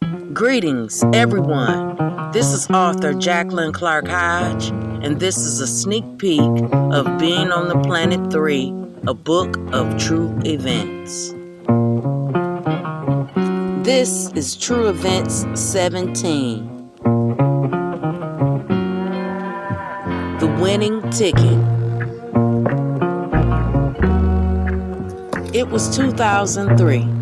Greetings, everyone. This is author Jacqueline Clark Hodge, and this is a sneak peek of Being on the Planet 3, a book of true events. This is True Events 17. The Winning Ticket. It was 2003.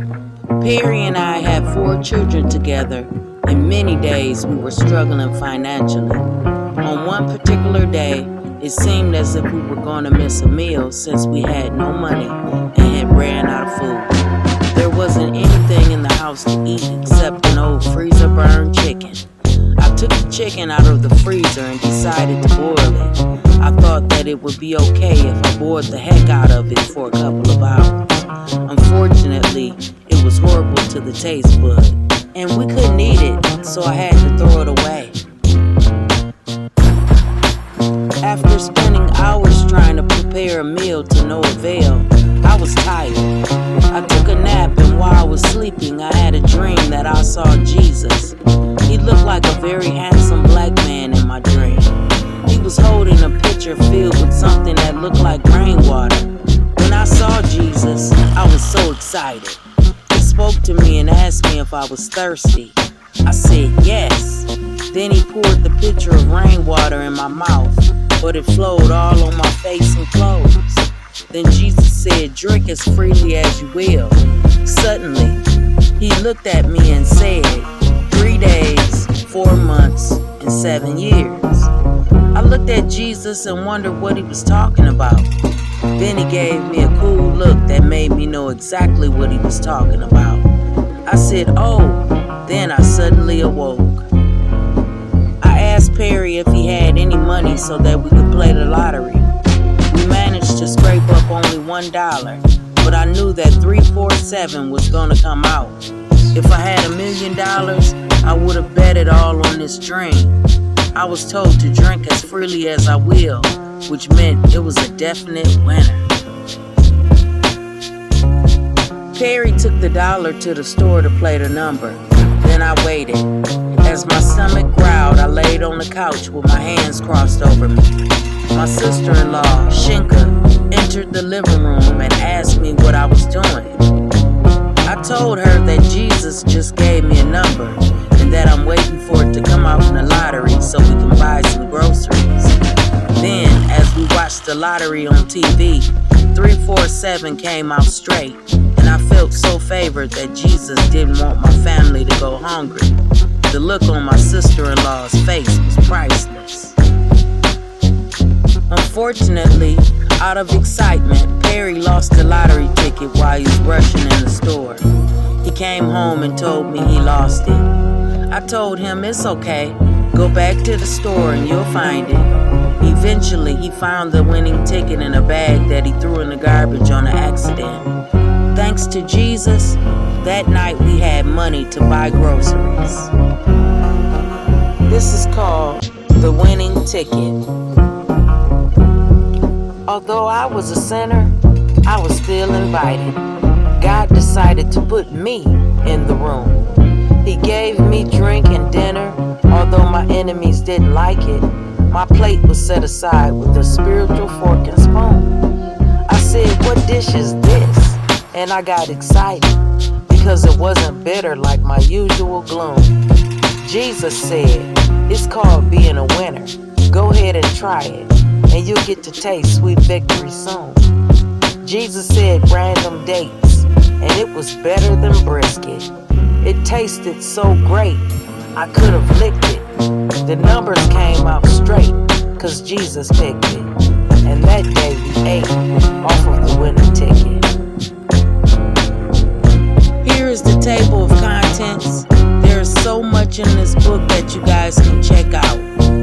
Perry and I had 4 children together, and many days we were struggling financially. On one particular day, it seemed as if we were going to miss a meal since we had no money and had ran out of food. There wasn't anything in the house to eat except an old freezer-burned chicken. I took the chicken out of the freezer and decided to boil it. I thought that it would be okay if I boiled the heck out of it for a couple of hours. Unfortunately, it was horrible to the taste bud, and we couldn't eat it, so I had to throw it away. After spending hours trying to prepare a meal to no avail, I was tired. I took a nap, and while I was sleeping, I had a dream that I saw Jesus. He looked like a very handsome black man in my dream. He was holding a pitcher filled with something that looked like rainwater. When I saw Jesus, I was so excited. He spoke to me and asked me if I was thirsty. I said yes. Then he poured the pitcher of rainwater in my mouth, but it flowed all on my face and clothes. Then Jesus said, "Drink as freely as you will." Suddenly, he looked at me and said, 3 days, 4 months, and 7 years. I looked at Jesus and wondered what he was talking about. Then he gave me a cool look that made me know exactly what he was talking about. I said, "Oh," then I suddenly awoke. I asked Perry if he had any money so that we could play the lottery. We managed to scrape up only $1, but I knew that 347 was gonna come out. If I had $1 million, I would have bet it all on this dream. I was told to drink as freely as I will, which meant it was a definite winner. Perry took the dollar to the store to play the number. Then I waited. As my stomach growled, I laid on the couch with my hands crossed over me. My sister-in-law, Shinka, entered the living room and asked me what I was doing. I told her that Jesus just gave me a number and that I'm waiting for it to come out in the lottery so we can buy some groceries. Then, as we watched the lottery on TV, 347 came out straight, and I felt so favored that Jesus didn't want my family to go hungry. The look on my sister-in-law's face was priceless. Unfortunately, out of excitement, Perry lost the lottery ticket while he was rushing in the store. He came home and told me he lost it. I told him it's okay, go back to the store and you'll find it. Eventually, he found the winning ticket in a bag that he threw in the garbage on an accident. Thanks to Jesus, that night we had money to buy groceries. This is called The Winning Ticket. Although I was a sinner, I was still invited. God decided to put me in the room. He gave me drink and dinner. Although my enemies didn't like it, my plate was set aside with a spiritual fork and spoon. I said, "What dish is this?" And I got excited because it wasn't bitter like my usual gloom. Jesus said, "It's called being a winner. Go ahead and try it, and you'll get to taste sweet victory soon." Jesus said random dates, and it was better than brisket. It tasted so great, I could have licked it. The numbers came out straight, cause Jesus picked it. And that day we ate off of the winning ticket. Here is the table of contents. There is so much in this book that you guys can check out.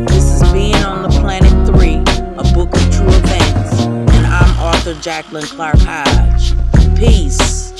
This is Being on the Planet 3, a book of true events. And I'm author Jacqueline Clark Hodge. Peace.